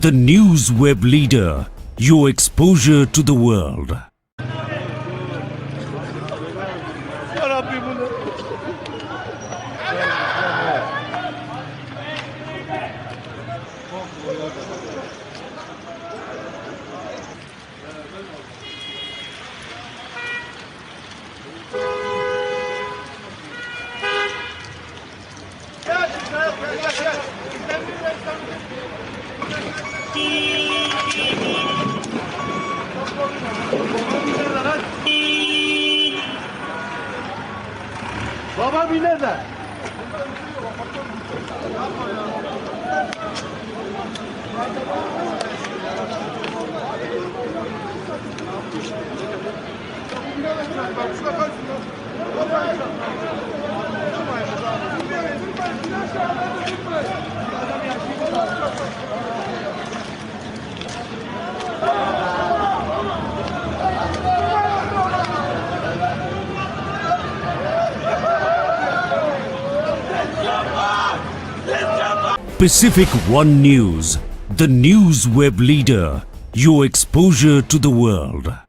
the news web leader, your exposure to the world. Baba bir nerede? Pacific One News, the news web leader, your exposure to the world.